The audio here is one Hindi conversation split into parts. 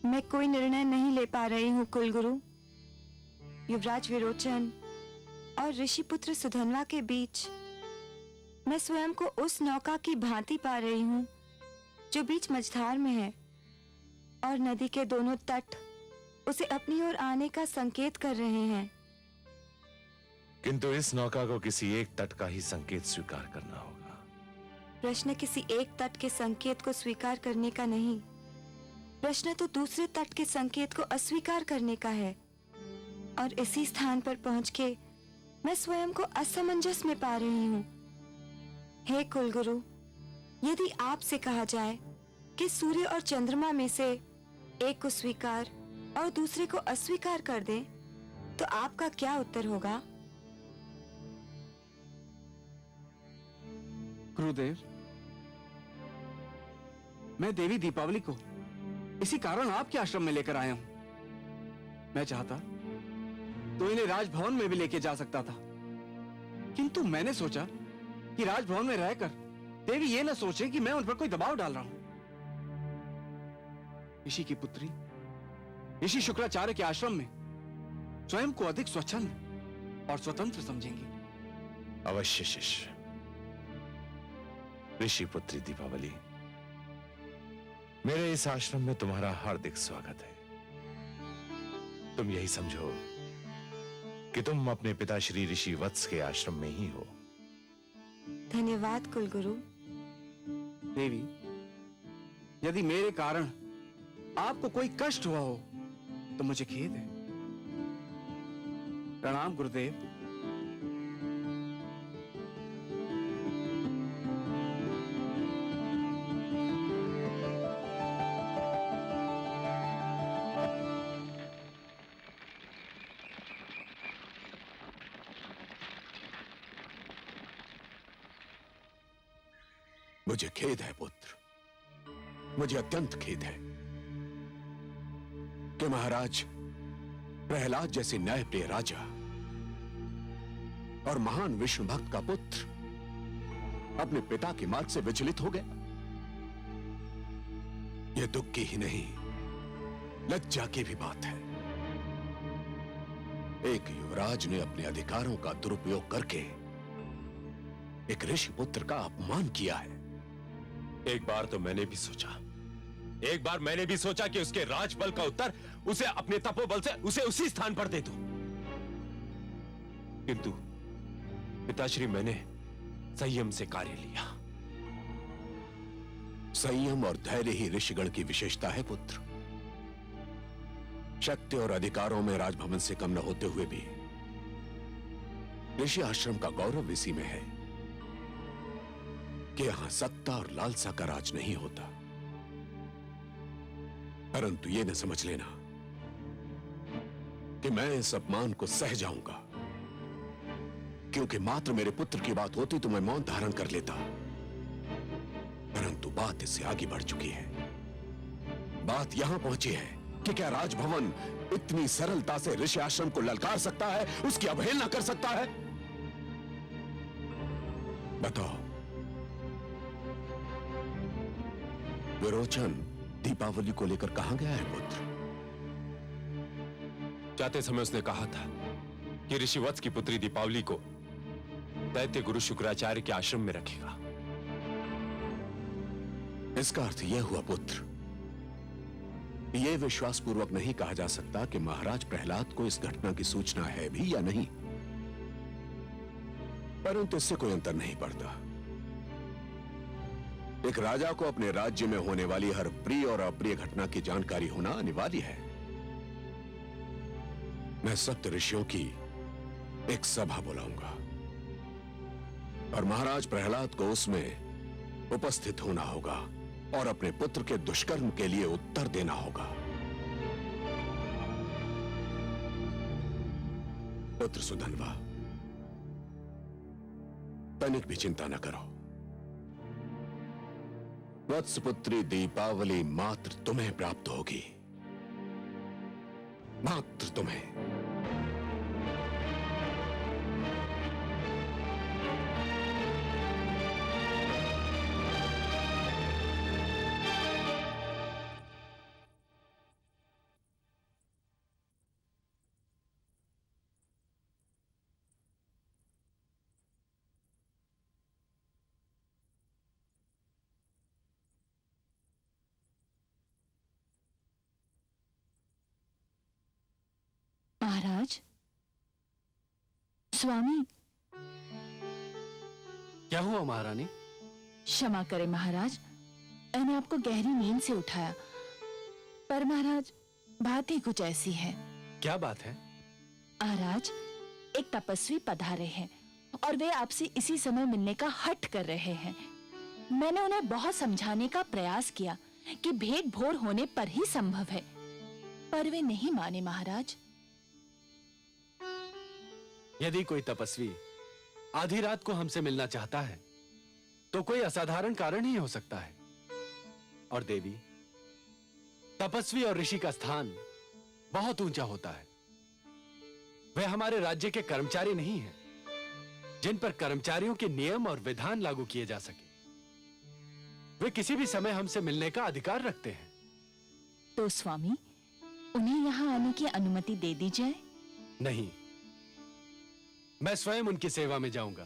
मैं कोई निर्णय नहीं ले पा रही हूँ कुलगुरु। युवराज विरोचन और ऋषिपुत्र सुधनवा के बीच मैं स्वयं को उस नौका की भांति पा रही हूँ जो बीच मझधार में है और नदी के दोनों तट उसे अपनी ओर आने का संकेत कर रहे हैं। किंतु इस नौका को किसी एक तट का ही संकेत स्वीकार करना होगा। प्रश्न किसी एक तट के संकेत को स्वीकार करने का नहीं, प्रश्न तो दूसरे तट के संकेत को अस्वीकार करने का है। और इसी स्थान पर पहुंच के मैं स्वयं को असमंजस में पा रही हूँ। हे कुलगुरु, यदि आपसे कहा जाए कि सूर्य और चंद्रमा में से एक को स्वीकार और दूसरे को अस्वीकार कर दें, तो आपका क्या उत्तर होगा? गुरुदेव, मैं देवी दीपावली को इसी कारण आपके आश्रम में लेकर आया हूं। मैं चाहता तो इन्हें राजभवन में भी लेके जा सकता था, किंतु मैंने सोचा कि राजभवन में रहकर देवी ये न सोचे कि मैं उन पर कोई दबाव डाल रहा हूं। ऋषि की पुत्री ऋषि शुक्राचार्य के आश्रम में स्वयं को अधिक स्वच्छंद और स्वतंत्र समझेंगी। अवश्य शिष्य। ऋषि पुत्री दीपावली, मेरे इस आश्रम में तुम्हारा हार्दिक स्वागत है। तुम यही समझो कि तुम अपने पिता श्री ऋषि वत्स के आश्रम में ही हो। धन्यवाद कुलगुरु। देवी, यदि मेरे कारण आपको कोई कष्ट हुआ हो तो मुझे खेद है। प्रणाम गुरुदेव। मुझे खेद है पुत्र, मुझे अत्यंत खेद है कि महाराज प्रहलाद जैसे न्यायप्रिय राजा और महान विष्णु भक्त का पुत्र अपने पिता के मार्ग से विचलित हो गया। यह दुख की ही नहीं, लज्जा की भी बात है। एक युवराज ने अपने अधिकारों का दुरुपयोग करके एक ऋषि पुत्र का अपमान किया है। एक बार मैंने भी सोचा कि उसके राजबल का उत्तर उसे अपने तपोबल से उसे उसी स्थान पर दे दूं। किंतु पिताश्री, मैंने संयम से कार्य लिया। संयम और धैर्य ही ऋषिगण की विशेषता है पुत्र। शक्ति और अधिकारों में राजभवन से कम न होते हुए भी ऋषि आश्रम का गौरव इसी में है कि यहां सत्ता और लालसा का राज नहीं होता। परंतु यह न समझ लेना कि मैं इस अपमान को सह जाऊंगा, क्योंकि मात्र मेरे पुत्र की बात होती तो मैं मौन धारण कर लेता। परंतु बात इससे आगे बढ़ चुकी है। बात यहां पहुंची है कि क्या राजभवन इतनी सरलता से ऋषि आश्रम को ललकार सकता है, उसकी अवहेलना कर सकता है? बताओ। विरोचन दीपावली को लेकर कहां गया है पुत्र? जाते समय उसने कहा था कि ऋषि वत्स की पुत्री दीपावली को दैत्य गुरु शुक्राचार्य के आश्रम में रखेगा। इसका अर्थ यह हुआ पुत्र, यह विश्वासपूर्वक नहीं कहा जा सकता कि महाराज प्रहलाद को इस घटना की सूचना है भी या नहीं। परंतु इससे कोई अंतर नहीं पड़ता। एक राजा को अपने राज्य में होने वाली हर प्रिय और अप्रिय घटना की जानकारी होना अनिवार्य है। मैं सप्त ऋषियों की एक सभा बुलाऊंगा और महाराज प्रहलाद को उसमें उपस्थित होना होगा और अपने पुत्र के दुष्कर्म के लिए उत्तर देना होगा। पुत्र सुधनवा, तनिक भी चिंता न करो। वत्सपुत्री दीपावली मात्र तुम्हें प्राप्त होगी, मात्र तुम्हें। महाराज, स्वामी, क्या हुआ महारानी? क्षमा करें महाराज, मैंने आपको गहरी नींद से उठाया। पर महाराज, बात ही कुछ ऐसी है। क्या बात है? महाराज, एक तपस्वी पधारे हैं और वे आपसे इसी समय मिलने का हठ कर रहे हैं। मैंने उन्हें बहुत समझाने का प्रयास किया कि भेंट भोर होने पर ही संभव है, पर वे नहीं माने महाराज। यदि कोई तपस्वी आधी रात को हमसे मिलना चाहता है तो कोई असाधारण कारण ही हो सकता है। और देवी, तपस्वी और ऋषि का स्थान बहुत ऊंचा होता है। वे हमारे राज्य के कर्मचारी नहीं हैं, जिन पर कर्मचारियों के नियम और विधान लागू किए जा सके। वे किसी भी समय हमसे मिलने का अधिकार रखते हैं। तो स्वामी, उन्हें यहाँ आने की अनुमति दे दी जाए। नहीं, मैं स्वयं उनकी सेवा में जाऊंगा।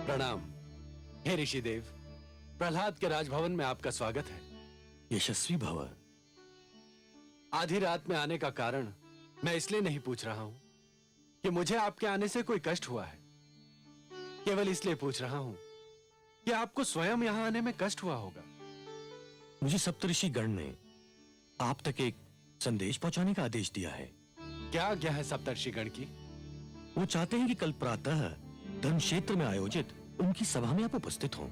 प्रणाम। हे ऋषिदेव, प्रहलाद के राजभवन में आपका स्वागत है। यशस्वी भव। आधी रात में आने का कारण मैं इसलिए नहीं पूछ रहा हूं कि मुझे आपके आने से कोई कष्ट हुआ है। केवल इसलिए पूछ रहा हूं कि आपको स्वयं यहां आने में कष्ट हुआ होगा। मुझे सप्तऋषि गण ने आप तक एक संदेश पहुंचाने का आदेश दिया है। क्या आज्ञा है सप्तर्षि गण की? वो चाहते हैं कि कल प्रातः धर्म क्षेत्र में आयोजित उनकी सभा में आप उपस्थित हों।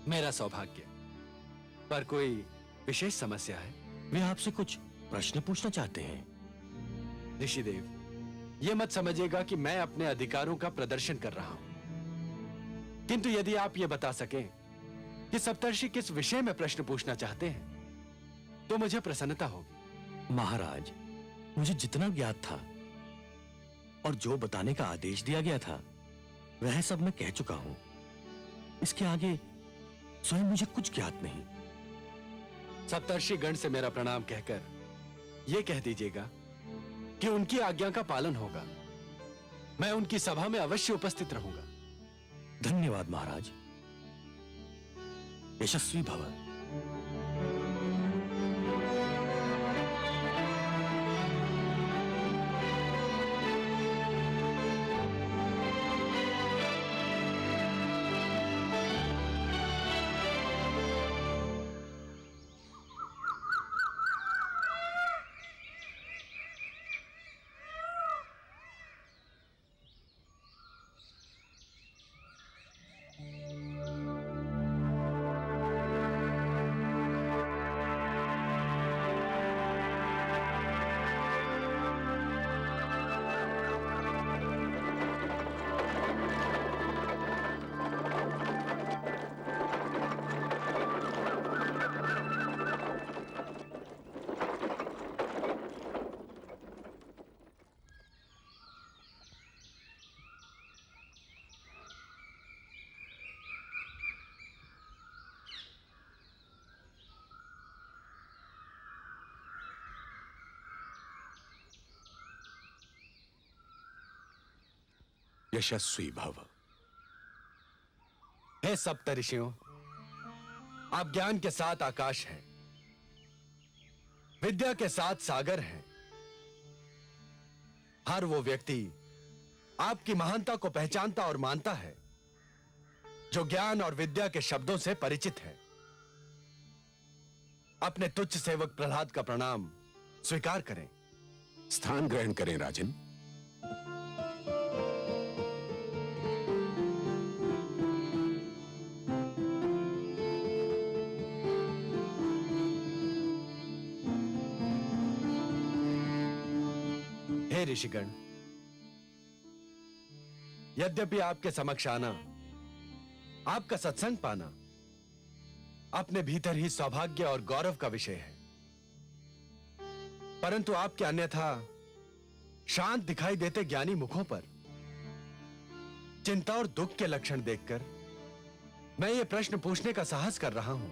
मेरा सौभाग्य। पर कोई विशेष समस्या है? वे आपसे कुछ प्रश्न पूछना चाहते हैं। ऋषिदेव, यह मत समझिएगा कि मैं अपने अधिकारों का प्रदर्शन कर रहा हूं, किंतु यदि आप यह बता सकें कि सप्तर्षि किस विषय में प्रश्न पूछना चाहते हैं तो मुझे प्रसन्नता होगी। महाराज, मुझे जितना ज्ञात था और जो बताने का आदेश दिया गया था वह सब मैं कह चुका हूं। इसके आगे स्वयं मुझे कुछ ज्ञात नहीं। सप्तर्षि गण से मेरा प्रणाम कहकर यह कह दीजिएगा कि उनकी आज्ञा का पालन होगा। मैं उनकी सभा में अवश्य उपस्थित रहूंगा। धन्यवाद महाराज। यशस्वी भव। यशस्वी भव। हे सप्तऋषियों, आप ज्ञान के साथ आकाश हैं, विद्या के साथ सागर हैं। हर वो व्यक्ति आपकी महानता को पहचानता और मानता है जो ज्ञान और विद्या के शब्दों से परिचित है। अपने तुच्छ सेवक प्रहलाद का प्रणाम स्वीकार करें। स्थान ग्रहण करें राजन। हे ऋषिगण, यद्यपि आपके समक्ष आना, आपका सत्संग पाना अपने भीतर ही सौभाग्य और गौरव का विषय है, परंतु आपके अन्यथा शांत दिखाई देते ज्ञानी मुखों पर चिंता और दुख के लक्षण देखकर मैं ये प्रश्न पूछने का साहस कर रहा हूं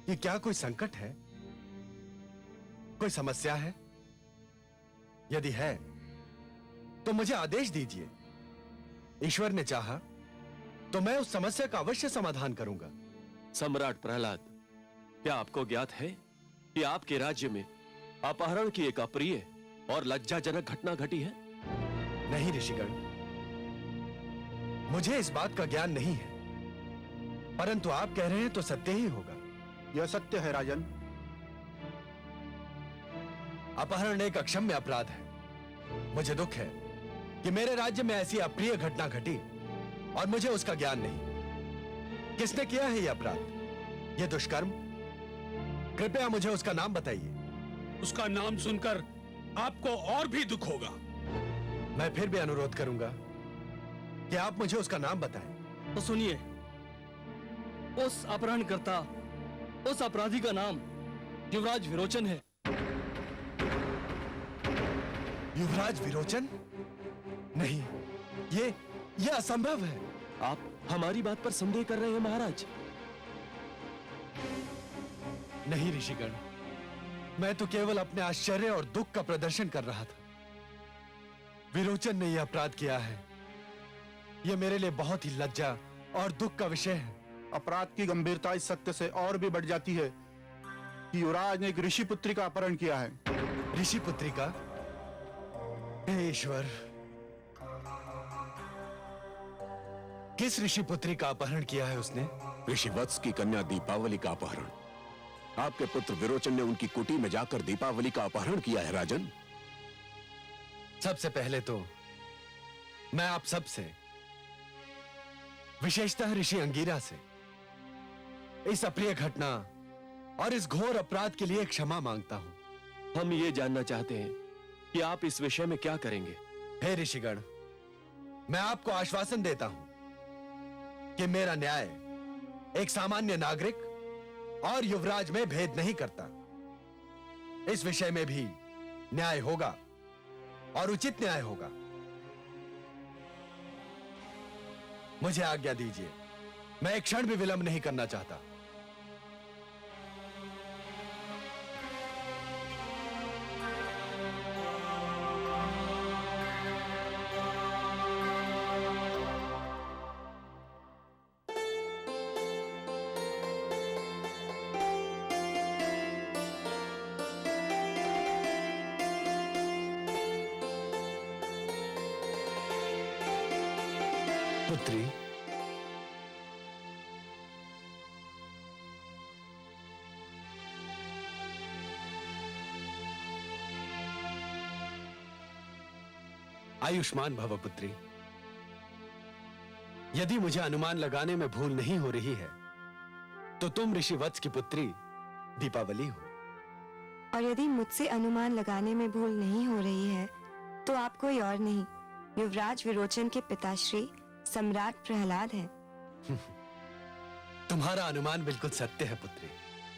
कि क्या कोई संकट है? कोई समस्या है? यदि है तो मुझे आदेश दीजिए। ईश्वर ने चाहा तो मैं उस समस्या का अवश्य समाधान करूंगा। सम्राट प्रहलाद, क्या आपको ज्ञात है कि आपके राज्य में अपहरण की एक अप्रिय और लज्जाजनक घटना घटी है? नहीं ऋषिगण, मुझे इस बात का ज्ञान नहीं है, परंतु आप कह रहे हैं तो सत्य ही होगा। यह सत्य है राजन। अपहरण एक अक्षम्य अपराध है। मुझे दुख है कि मेरे राज्य में ऐसी अप्रिय घटना घटी और मुझे उसका ज्ञान नहीं। किसने किया है यह अपराध, यह दुष्कर्म? कृपया मुझे उसका नाम बताइए। उसका नाम सुनकर आपको और भी दुख होगा। मैं फिर भी अनुरोध करूंगा कि आप मुझे उसका नाम बताएं। तो सुनिए, उस अपहरणकर्ता, उस अपराधी का नाम युवराज विरोचन है। युवराज विरोचन? नहीं, ये असंभव है। आप हमारी बात पर संदेह कर रहे हैं महाराज? नहीं ऋषिगण, मैं तो केवल अपने आश्चर्य और दुख का प्रदर्शन कर रहा था। विरोचन ने यह अपराध किया है, यह मेरे लिए बहुत ही लज्जा और दुख का विषय है। अपराध की गंभीरता इस सत्य से और भी बढ़ जाती है कि युवराज ने एक ऋषि पुत्री का अपहरण किया है। ऋषि पुत्री का? हे ईश्वर, किस ऋषि पुत्री का अपहरण किया है उसने? ऋषि वत्स की कन्या दीपावली का अपहरण। आपके पुत्र विरोचन ने उनकी कुटी में जाकर दीपावली का अपहरण किया है राजन। सबसे पहले तो मैं आप सब से, विशेषतः ऋषि अंगीरा से, इस अप्रिय घटना और इस घोर अपराध के लिए क्षमा मांगता हूं। हम ये जानना चाहते हैं कि आप इस विषय में क्या करेंगे। हे ऋषिगण, मैं आपको आश्वासन देता हूं कि मेरा न्याय एक सामान्य नागरिक और युवराज में भेद नहीं करता। इस विषय में भी न्याय होगा और उचित न्याय होगा। मुझे आज्ञा दीजिए, मैं एक क्षण भी विलंब नहीं करना चाहता। पुत्री, आयुष्मान भव पुत्री। यदि मुझे अनुमान लगाने में भूल नहीं हो रही है तो तुम ऋषि वत्स की पुत्री दीपावली हो। और यदि मुझसे अनुमान लगाने में भूल नहीं हो रही है तो आप कोई और नहीं, युवराज विरोचन के पिताश्री सम्राट प्रहलाद हैं। तुम्हारा अनुमान बिल्कुल सत्य है पुत्री।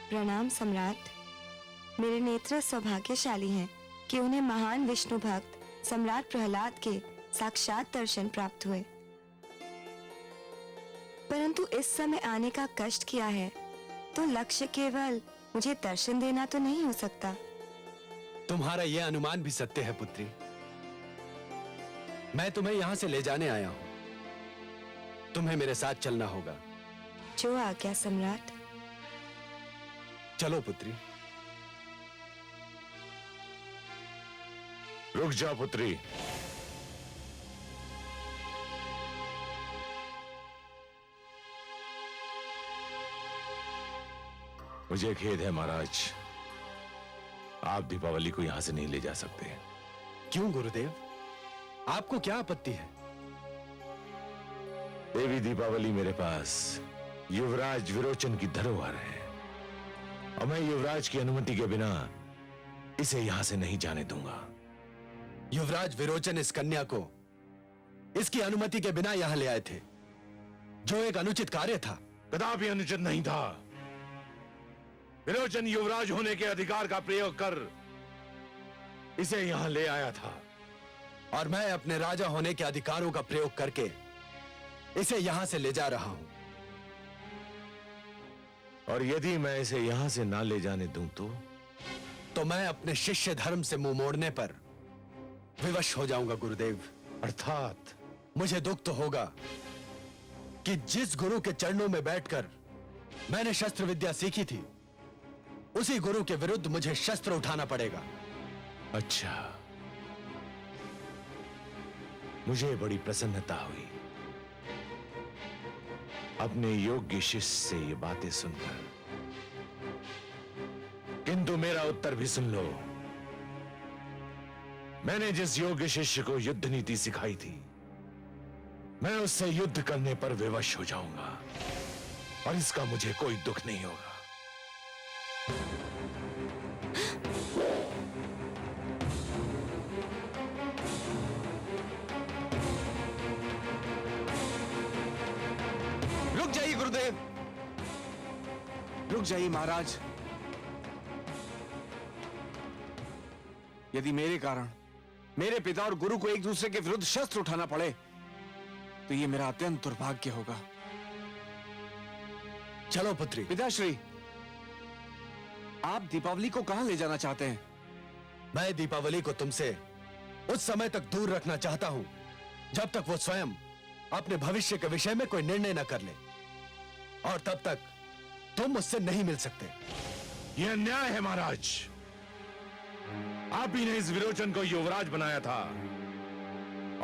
प्रणाम सम्राट। मेरे नेत्र सौभाग्यशाली हैं कि उन्हें महान विष्णु भक्त सम्राट प्रहलाद के साक्षात दर्शन प्राप्त हुए। परंतु इस समय आने का कष्ट किया है तो लक्ष्य केवल मुझे दर्शन देना तो नहीं हो सकता। तुम्हारा यह अनुमान भी सत्य है पुत्री। मैं तुम्हें यहां से ले जाने आया हूं, तुम्हें मेरे साथ चलना होगा। जो आज्ञा सम्राट। चलो पुत्री। रुक जा पुत्री। मुझे खेद है महाराज, आप दीपावली को यहां से नहीं ले जा सकते। क्यों गुरुदेव, आपको क्या आपत्ति है? देवी दीपावली मेरे पास युवराज विरोचन की धरोहर है और मैं युवराज की अनुमति के बिना इसे यहां से नहीं जाने दूंगा। युवराज विरोचन इस कन्या को इसकी अनुमति के बिना यहां ले आए थे, जो एक अनुचित कार्य था। कदापि अनुचित नहीं था। विरोचन युवराज होने के अधिकार का प्रयोग कर इसे यहां ले आया था और मैं अपने राजा होने के अधिकारों का प्रयोग करके इसे यहां से ले जा रहा हूं। और यदि मैं इसे यहां से ना ले जाने दूं तो मैं अपने शिष्य धर्म से मुंह मोड़ने पर विवश हो जाऊंगा गुरुदेव। अर्थात मुझे दुख तो होगा कि जिस गुरु के चरणों में बैठकर मैंने शस्त्र विद्या सीखी थी, उसी गुरु के विरुद्ध मुझे शस्त्र उठाना पड़ेगा। अच्छा, मुझे बड़ी प्रसन्नता हुई अपने योग्य शिष्य से ये बातें सुनकर, किंतु मेरा उत्तर भी सुन लो। मैंने जिस योग्य शिष्य को युद्ध नीति सिखाई थी, मैं उससे युद्ध करने पर विवश हो जाऊंगा और इसका मुझे कोई दुख नहीं होगा। रुक जाइए गुरुदेव, रुक जाइए महाराज। यदि मेरे कारण मेरे पिता और गुरु को एक दूसरे के विरुद्ध शस्त्र उठाना पड़े तो ये मेरा अत्यंत दुर्भाग्य होगा। चलो पुत्री। पिताश्री, आप दीपावली को कहां ले जाना चाहते हैं? मैं दीपावली को तुमसे उस समय तक दूर रखना चाहता हूं जब तक वो स्वयं अपने भविष्य के विषय में कोई निर्णय न कर ले, और तब तक तुम मुझसे नहीं मिल सकते। यह अन्याय है महाराज। आप ही ने इस विरोचन को युवराज बनाया था,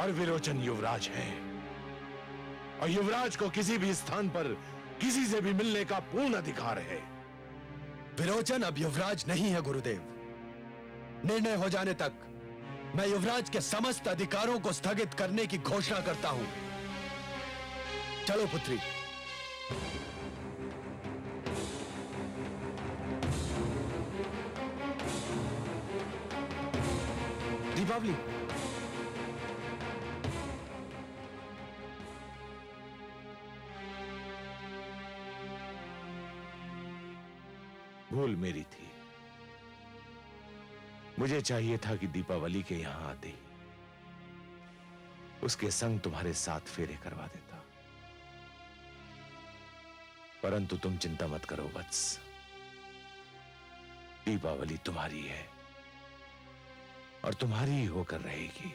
और विरोचन युवराज है, और युवराज को किसी भी स्थान पर किसी से भी मिलने का पूर्ण अधिकार है। विरोचन अब युवराज नहीं है गुरुदेव। निर्णय हो जाने तक मैं युवराज के समस्त अधिकारों को स्थगित करने की घोषणा करता हूं। चलो पुत्री। दीपावली, भूल मेरी थी। मुझे चाहिए था कि दीपावली के यहां आते ही उसके संग तुम्हारे साथ फेरे करवा देता, परंतु तुम चिंता मत करो वत्स, दीपावली तुम्हारी है और तुम्हारी ही होकर रहेगी।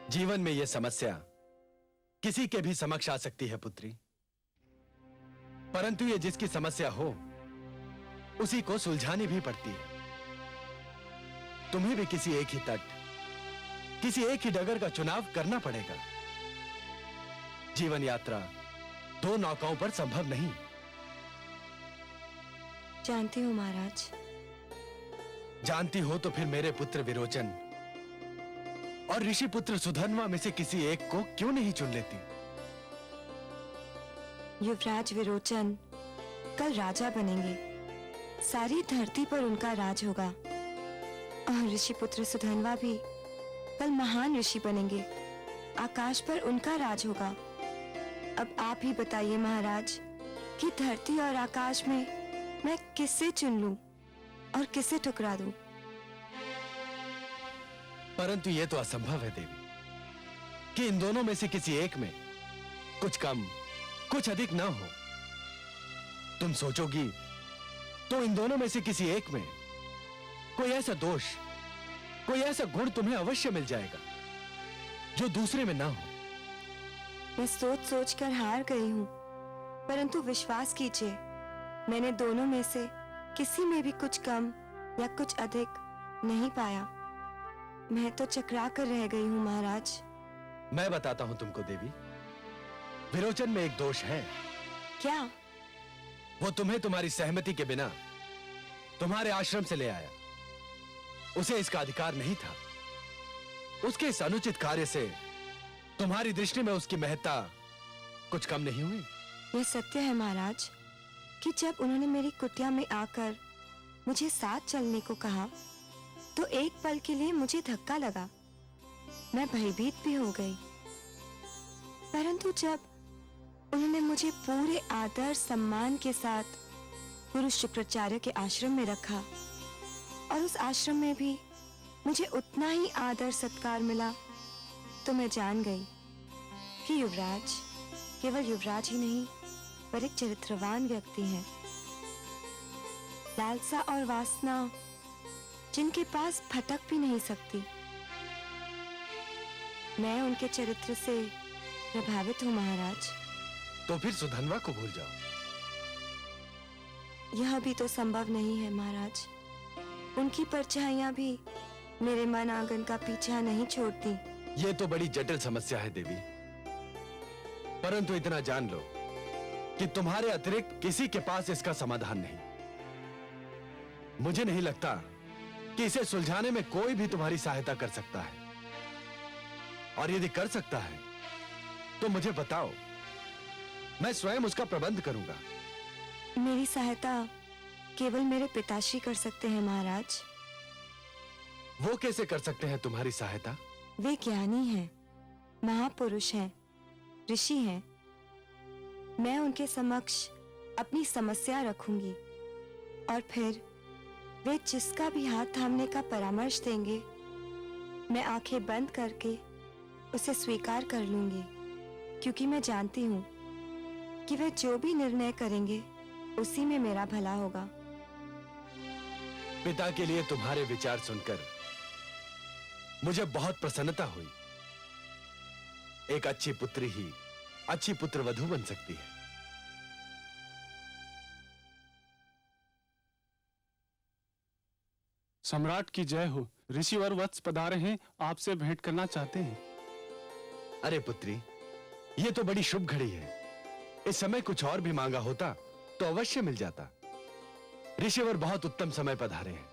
जीवन में यह समस्या किसी के भी समक्ष आ सकती है पुत्री, परंतु ये जिसकी समस्या हो उसी को सुलझानी भी पड़ती है। तुम्हें भी किसी एक ही तट, किसी एक ही डगर का चुनाव करना पड़ेगा। जीवन यात्रा दो नौकाओं पर संभव नहीं। जानती हूँ महाराज। जानती हो तो फिर मेरे पुत्र विरोचन और ऋषि पुत्र सुधन्वा में से किसी एक को क्यों नहीं चुन लेती? युवराज विरोचन कल राजा बनेंगे, सारी धरती पर उनका राज होगा, और ऋषि पुत्र सुधन्वा भी कल महान ऋषि बनेंगे, आकाश पर उनका राज होगा। अब आप ही बताइए महाराज कि धरती और आकाश में मैं किसे चुन लूं और किसे ठुकरा दूं? परंतु यह तो असंभव है देवी कि इन दोनों में से किसी एक में कुछ कम कुछ अधिक ना हो। तुम सोचोगी तो इन दोनों में से किसी एक में कोई ऐसा दोष, कोई ऐसा गुण तुम्हें अवश्य मिल जाएगा जो दूसरे में ना हो। मैं सोच सोच कर हार गई हूँ, परंतु विश्वास कीजिए मैंने दोनों में से किसी में भी कुछ कम या कुछ अधिक नहीं पाया। मैं तो चकरा कर रह गई हूँ महाराज। मैं बताता हूं तुमको देवी, विरोचन में एक दोष है। क्या? वो तुम्हें तुम्हारी सहमति के बिना तुम्हारे आश्रम से ले आया। उसे इसका अधिकार नहीं था। उसके इस अनुचित कार्य से तुम्हारी दृष्टि में उसकी महत्ता कुछ कम नहीं हुई। यह सत्य है महाराज कि जब उन्होंने मेरी कुटिया में आकर मुझे साथ चलने को कहा तो एक पल के लिए मुझे धक्का लगा, मैं भयभीत भी हो गई। परंतु जब उन्होंने मुझे पूरे आदर सम्मान के साथ गुरु शुक्राचार्य के आश्रम में रखा और उस आश्रम में भी मुझे उतना ही आदर सत्कार मिला, तो मैं जान गई कि युवराज केवल युवराज ही नहीं पर एक चरित्रवान व्यक्ति हैं। लालसा और वासना जिनके पास भटक भी नहीं सकती। मैं उनके चरित्र से प्रभावित हूँ महाराज। तो फिर सुधनवा को भूल जाओ। यह भी तो संभव नहीं है महाराज। उनकी परछाइयां भी मेरे मन आंगन का पीछा नहीं छोड़ती। ये तो बड़ी जटिल समस्या है देवी, परंतु इतना जान लो कि तुम्हारे अतिरिक्त किसी के पास इसका समाधान नहीं। मुझे नहीं लगता कि इसे सुलझाने में कोई भी तुम्हारी सहायता कर सकता है, और यदि कर सकता है तो मुझे बताओ, मैं स्वयं उसका प्रबंध करूंगा। मेरी सहायता केवल मेरे पिताश्री कर सकते हैं महाराज। वो कैसे कर सकते हैं तुम्हारी सहायता? वे ज्ञानी हैं, महापुरुष हैं, ऋषि हैं। मैं उनके समक्ष अपनी समस्या रखूंगी और फिर वे जिसका भी हाथ थामने का परामर्श देंगे, मैं आंखें बंद करके उसे स्वीकार कर लूंगी, क्योंकि मैं जानती हूं कि वे जो भी निर्णय करेंगे उसी में मेरा भला होगा। पिता के लिए तुम्हारे विचार सुनकर मुझे बहुत प्रसन्नता हुई। एक अच्छी पुत्री ही अच्छी पुत्रवधू बन सकती है। सम्राट की जय हो। ऋषिवर वत्स पधारे हैं, आपसे भेंट करना चाहते हैं। अरे पुत्री, ये तो बड़ी शुभ घड़ी है। इस समय कुछ और भी मांगा होता तो अवश्य मिल जाता। ऋषिवर बहुत उत्तम समय पधारे हैं।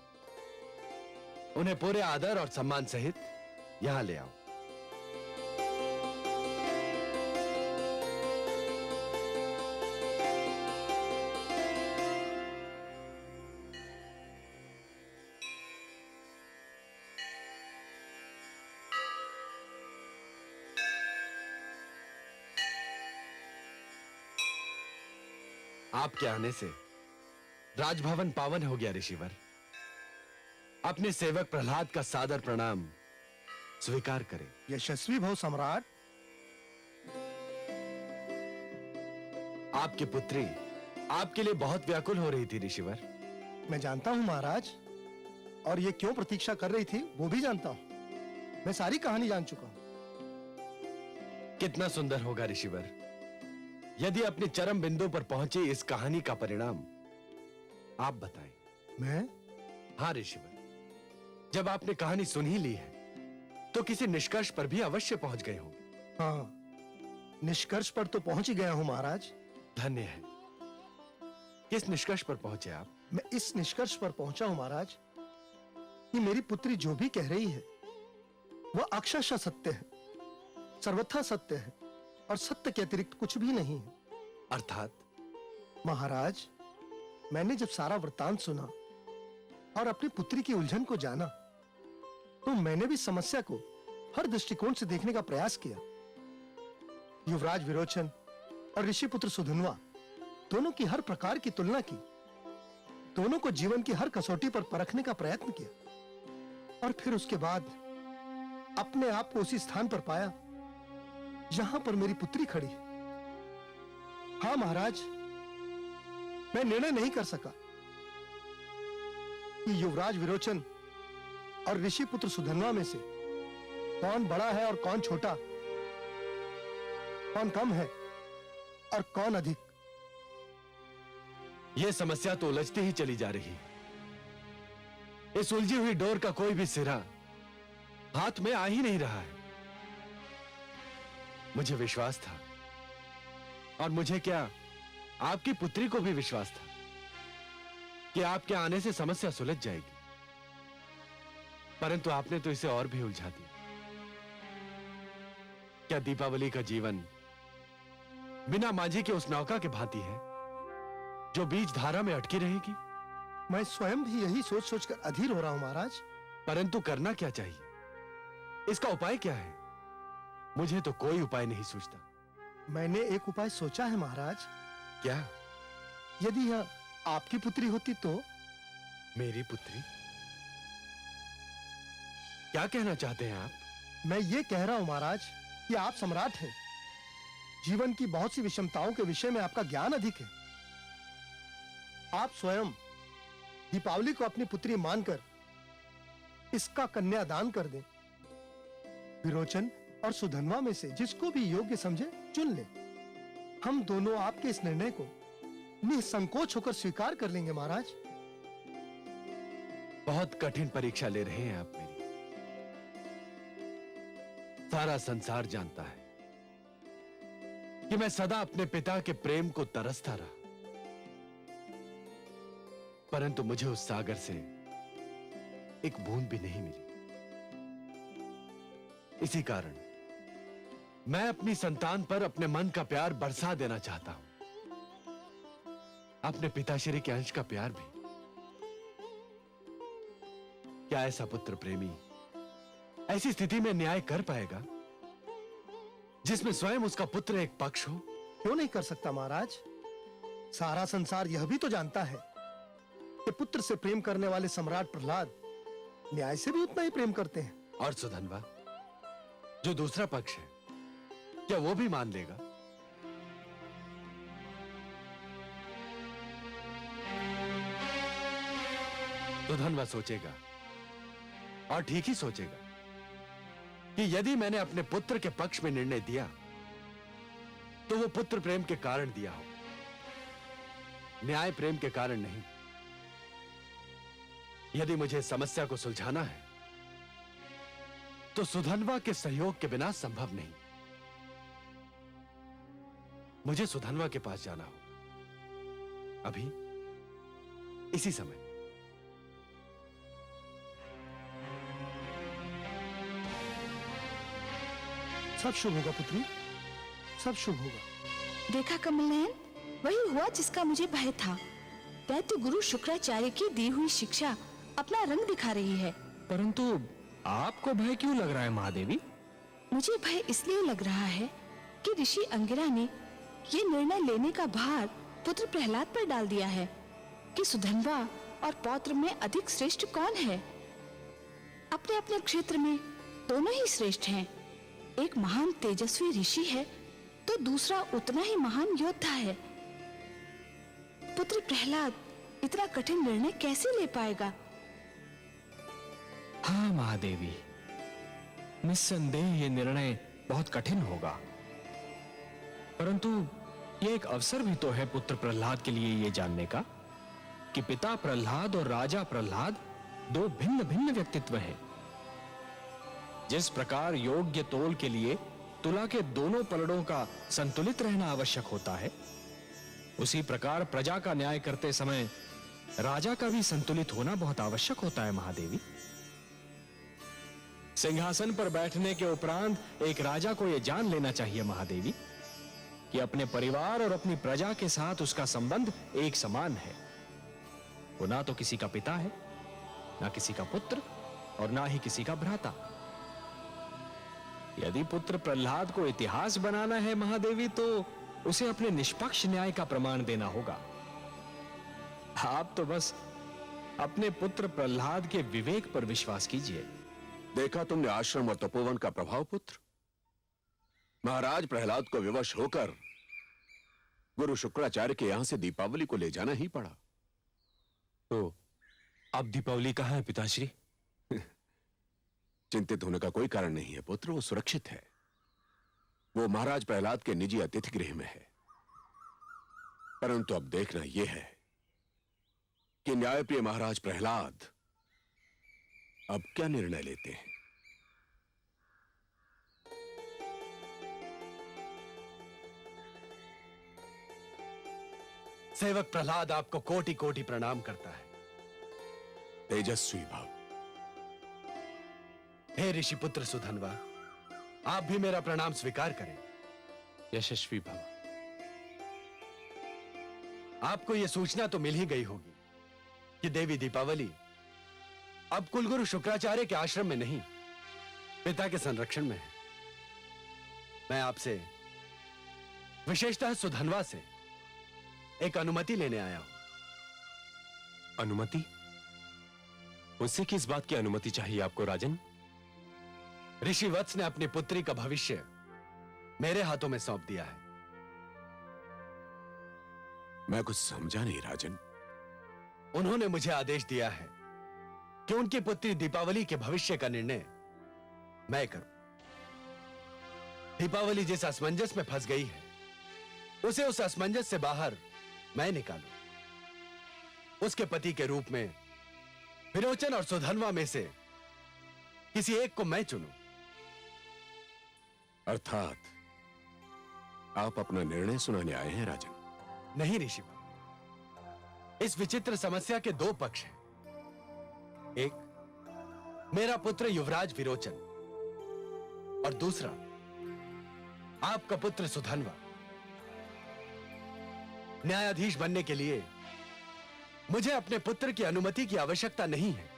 उन्हें पूरे आदर और सम्मान सहित यहां ले आओ। आपके आने से राजभवन पावन हो गया ऋषिवर। अपने सेवक प्रहलाद का सादर प्रणाम स्वीकार करें। यशस्वी भव सम्राट। आपकी पुत्री आपके लिए बहुत व्याकुल हो रही थी ऋषिवर। मैं जानता हूं महाराज, और ये क्यों प्रतीक्षा कर रही थी वो भी जानता हूं। मैं सारी कहानी जान चुका हूं। कितना सुंदर होगा ऋषिवर यदि अपने चरम बिंदु पर पहुंची इस कहानी का परिणाम आप बताएं। मैं? हाँ ऋषिवर, जब आपने कहानी सुन ही ली है तो किसी निष्कर्ष पर भी अवश्य पहुंच गए हो। हाँ, निष्कर्ष पर तो पहुंच ही गया हूं महाराज। धन्य है। किस निष्कर्ष पर पहुंचे आप? मैं इस निष्कर्ष पर पहुंचा हूं महाराज कि मेरी पुत्री जो भी कह रही है वह अक्षरशः सत्य है, सर्वथा सत्य है, और सत्य के अतिरिक्त कुछ भी नहीं है। अर्थात? महाराज, मैंने जब सारा वृत्तांत सुना और अपनी पुत्री की उलझन को जाना तो मैंने भी समस्या को हर दृष्टिकोण से देखने का प्रयास किया। युवराज विरोचन और ऋषिपुत्र सुधन्वा दोनों की हर प्रकार की तुलना की, दोनों को जीवन की हर कसौटी पर परखने का प्रयत्न किया, और फिर उसके बाद अपने आप को उसी स्थान पर पाया जहां पर मेरी पुत्री खड़ी है। हाँ महाराज, मैं निर्णय नहीं कर सका कि युवराज विरोचन और ऋषिपुत्र सुधन्वा में से कौन बड़ा है और कौन छोटा, कौन कम है और कौन अधिक। यह समस्या तो उलझती ही चली जा रही है। इस उलझी हुई डोर का कोई भी सिरा हाथ में आ ही नहीं रहा है। मुझे विश्वास था, और मुझे क्या आपकी पुत्री को भी विश्वास था कि आपके आने से समस्या सुलझ जाएगी, परंतु आपने तो इसे और भी उलझा दिया। क्या दीपावली का जीवन बिना माझी के उस नौका के भांति है जो बीच धारा में अटकी रहेगी? मैं स्वयं भी यही सोच सोचकर अधीर हो रहा हूं महाराज। परंतु करना क्या चाहिए? इसका उपाय क्या है? मुझे तो कोई उपाय नहीं सूझता। मैंने एक उपाय सोचा है महाराज। क्या? यदि यह आपकी पुत्री होती तो? मेरी पुत्री? क्या कहना चाहते हैं आप? मैं ये कह रहा हूं महाराज कि आप सम्राट हैं, जीवन की बहुत सी विषमताओं के विषय में आपका ज्ञान अधिक है। आप स्वयं दीपावली को अपनी पुत्री मानकर इसका कन्यादान कर दें। विरोचन और सुधनवा में से जिसको भी योग्य समझे चुन ले। हम दोनों आपके इस निर्णय को निसंकोच होकर स्वीकार कर लेंगे महाराज। बहुत कठिन परीक्षा ले रहे हैं आप मेरी। सारा संसार जानता है कि मैं सदा अपने पिता के प्रेम को तरसता रहा, परंतु मुझे उस सागर से एक बूंद भी नहीं मिली। इसी कारण मैं अपनी संतान पर अपने मन का प्यार बरसा देना चाहता हूं, अपने पिताश्री के अंश का प्यार भी। क्या ऐसा पुत्र प्रेमी ऐसी स्थिति में न्याय कर पाएगा जिसमें स्वयं उसका पुत्र एक पक्ष हो? क्यों नहीं कर सकता महाराज? सारा संसार यह भी तो जानता है कि पुत्र से प्रेम करने वाले सम्राट प्रहलाद न्याय से भी उतना ही प्रेम करते हैं। और सुधनवा जो दूसरा पक्ष है, क्या वो भी मान लेगा? सुधनवा सोचेगा और ठीक ही सोचेगा कि यदि मैंने अपने पुत्र के पक्ष में निर्णय दिया तो वो पुत्र प्रेम के कारण दिया हो, न्याय प्रेम के कारण नहीं। यदि मुझे समस्या को सुलझाना है तो सुधनवा के सहयोग के बिना संभव नहीं। मुझे सुधनवा के पास जाना हो अभी, इसी समय। सब शुभ होगा पुत्री, सब शुभ होगा। देखा कमलनयन, वही हुआ जिसका मुझे भय था। दैत्य गुरु शुक्राचार्य की दी हुई शिक्षा अपना रंग दिखा रही है। परंतु आपको भय क्यों लग रहा है महादेवी? मुझे भय इसलिए लग रहा है कि ऋषि अंगिरा ने ये निर्णय लेने का भार पुत्र प्रहलाद पर डाल दिया है कि सुधनवा और पौत्र में अधिक श्रेष्ठ कौन है। अपने अपने क्षेत्र में दोनों ही श्रेष्ठ हैं। एक महान तेजस्वी ऋषि है तो दूसरा उतना ही महान योद्धा है। पुत्र प्रहलाद इतना कठिन निर्णय कैसे ले पाएगा? हाँ महादेवी, निस्संदेह ये निर्णय बहुत कठिन होगा, परंतु ये एक अवसर भी तो है पुत्र प्रहलाद के लिए ये जानने का कि पिता प्रहलाद और राजा प्रहलाद दो भिन्न भिन्न व्यक्तित्व हैं। जिस प्रकार योग्य तोल के लिए तुला के दोनों पलड़ों का संतुलित रहना आवश्यक होता है, उसी प्रकार प्रजा का न्याय करते समय राजा का भी संतुलित होना बहुत आवश्यक होता है महादेवी। सिंहासन पर बैठने के उपरांत एक राजा को यह जान लेना चाहिए महादेवी कि अपने परिवार और अपनी प्रजा के साथ उसका संबंध एक समान है। वो ना तो किसी का पिता है, ना किसी का पुत्र और ना ही किसी का भ्राता। यदि पुत्र प्रहलाद को इतिहास बनाना है महादेवी, तो उसे अपने निष्पक्ष न्याय का प्रमाण देना होगा। आप तो बस अपने पुत्र प्रहलाद के विवेक पर विश्वास कीजिए। देखा तुमने आश्रम और तपोवन का प्रभाव पुत्र। महाराज प्रहलाद को विवश होकर गुरु शुक्राचार्य के यहां से दीपावली को ले जाना ही पड़ा। तो अब दीपावली कहां है पिताश्री? चिंतित होने का कोई कारण नहीं है पुत्र, वो सुरक्षित है। वो महाराज प्रहलाद के निजी अतिथि गृह में है। परंतु अब देखना यह है कि न्यायप्रिय महाराज प्रहलाद अब क्या निर्णय लेते हैं। सेवक प्रहलाद आपको कोटि कोटि प्रणाम करता है। तेजस्वी भाव। हे ऋषि पुत्र सुधनवा, आप भी मेरा प्रणाम स्वीकार करें। यशस्वी भव। आपको यह सूचना तो मिल ही गई होगी कि देवी दीपावली अब कुलगुरु शुक्राचार्य के आश्रम में नहीं, पिता के संरक्षण में है। मैं आपसे, विशेषतः सुधनवा से एक अनुमति लेने आया हूं। अनुमति? मुझसे किस बात की अनुमति चाहिए आपको राजन? ऋषि वत्स ने अपनी पुत्री का भविष्य मेरे हाथों में सौंप दिया है। मैं कुछ समझा नहीं राजन। उन्होंने मुझे आदेश दिया है कि उनकी पुत्री दीपावली के भविष्य का निर्णय मैं करूं। दीपावली जिस असमंजस में फंस गई है उसे उस असमंजस से बाहर मैं निकालूं। उसके पति के रूप में विरोचन और सुधनवा में से किसी एक को मैं चुनूं। अर्थात आप अपना निर्णय सुनाने आए हैं राजन? नहीं ऋषिवर, इस विचित्र समस्या के दो पक्ष हैं। एक मेरा पुत्र युवराज विरोचन और दूसरा आपका पुत्र सुधनवा। न्यायाधीश बनने के लिए मुझे अपने पुत्र की अनुमति की आवश्यकता नहीं है,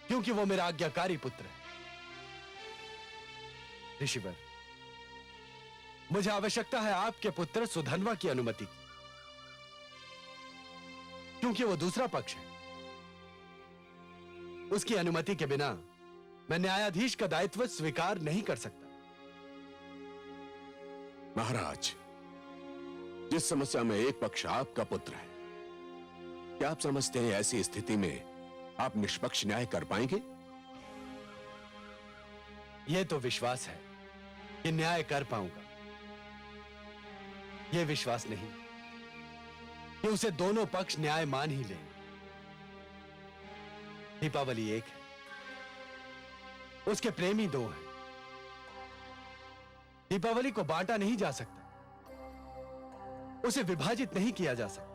क्योंकि वो मेरा आज्ञाकारी पुत्र है। ऋषिवर, मुझे आवश्यकता है आपके पुत्र सुधनवा की अनुमति की, क्योंकि वो दूसरा पक्ष है। उसकी अनुमति के बिना मैं न्यायाधीश का दायित्व स्वीकार नहीं कर सकता। महाराज, जिस समस्या में एक पक्ष आपका पुत्र है, क्या आप समझते हैं ऐसी स्थिति में आप निष्पक्ष न्याय कर पाएंगे? यह तो विश्वास है कि न्याय कर पाऊंगा, यह विश्वास नहीं कि उसे दोनों पक्ष न्याय मान ही लें। दीपावली एक है, उसके प्रेमी दो हैं। दीपावली को बांटा नहीं जा सकता, उसे विभाजित नहीं किया जा सकता।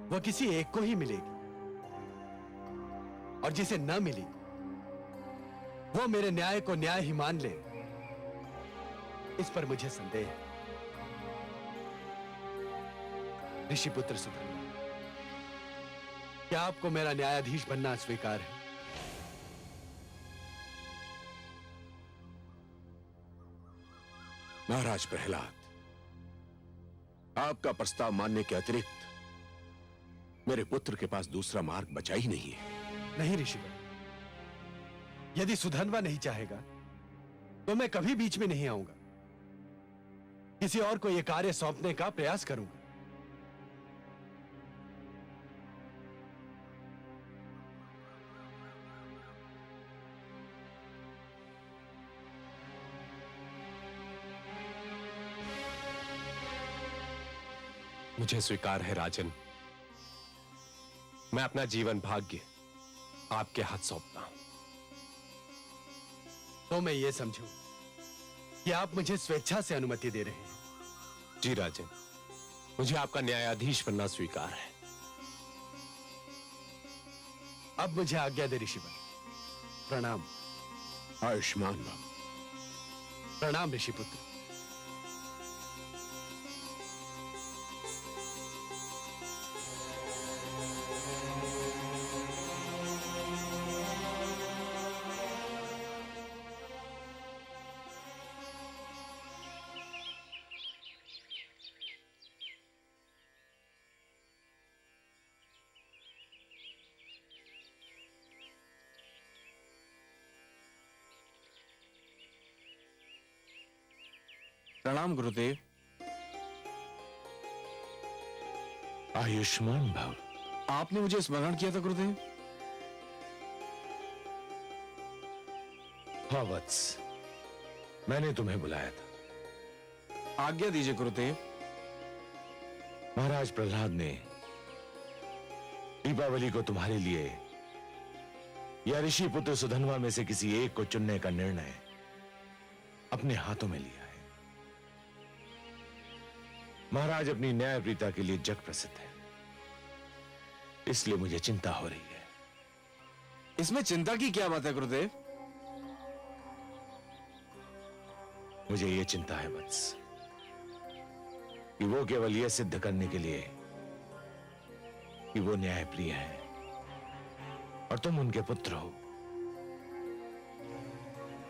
वह किसी एक को ही मिलेगी, और जिसे न मिली वो मेरे न्याय को न्याय ही मान ले, इस पर मुझे संदेह है। ऋषिपुत्र सुधनवा, क्या आपको मेरा न्यायाधीश बनना स्वीकार है? महाराज प्रहलाद, आपका प्रस्ताव मानने के अतिरिक्त मेरे पुत्र के पास दूसरा मार्ग बचा ही नहीं है। नहीं ऋषिवर, यदि सुधनवा नहीं चाहेगा तो मैं कभी बीच में नहीं आऊंगा। किसी और को यह कार्य सौंपने का प्रयास करूंगा। मुझे स्वीकार है राजन। मैं अपना जीवन भाग्य आपके हाथ सौंपता हूं। तो मैं ये समझूं कि आप मुझे स्वेच्छा से अनुमति दे रहे हैं। जी राजन, मुझे आपका न्यायाधीश बनना स्वीकार है। अब मुझे आज्ञा दे ऋषिवर। प्रणाम। आयुष्मान भव। प्रणाम ऋषिपुत्र। प्रणाम गुरुदेव। आयुष्मान भव। आपने मुझे स्मरण किया था गुरुदेव? हाँ वत्स, मैंने तुम्हें बुलाया था। आज्ञा दीजिए गुरुदेव। महाराज प्रहलाद ने दीपावली को तुम्हारे लिए या ऋषि पुत्र सुधनवा में से किसी एक को चुनने का निर्णय अपने हाथों में लिया है। महाराज अपनी न्यायप्रियता के लिए जग प्रसिद्ध है, इसलिए मुझे चिंता हो रही है। इसमें चिंता की क्या बात है गुरुदेव? मुझे यह चिंता है वत्स कि वो केवल यह सिद्ध करने के लिए कि वो न्यायप्रिय है और तुम उनके पुत्र हो,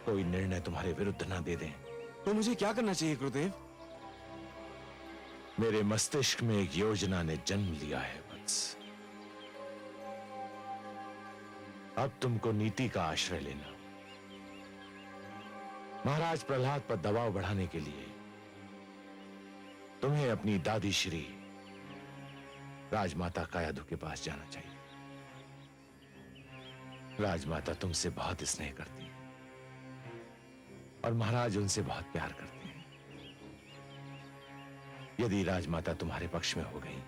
कोई निर्णय तुम्हारे विरुद्ध ना दे दें। तो मुझे क्या करना चाहिए गुरुदेव? मेरे मस्तिष्क में एक योजना ने जन्म लिया है वत्स। अब तुमको नीति का आश्रय लेना। महाराज प्रहलाद पर दबाव बढ़ाने के लिए तुम्हें अपनी दादी श्री राजमाता कायाधु के पास जाना चाहिए। राजमाता तुमसे बहुत स्नेह करती है और महाराज उनसे बहुत प्यार करते हैं। यदि राजमाता तुम्हारे पक्ष में हो गई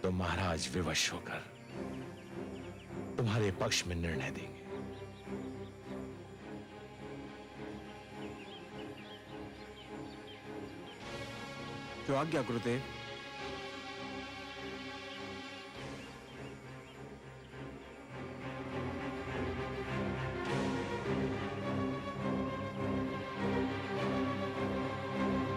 तो महाराज विवश होकर तुम्हारे पक्ष में निर्णय देंगे। जो आज्ञा गुरुदेव।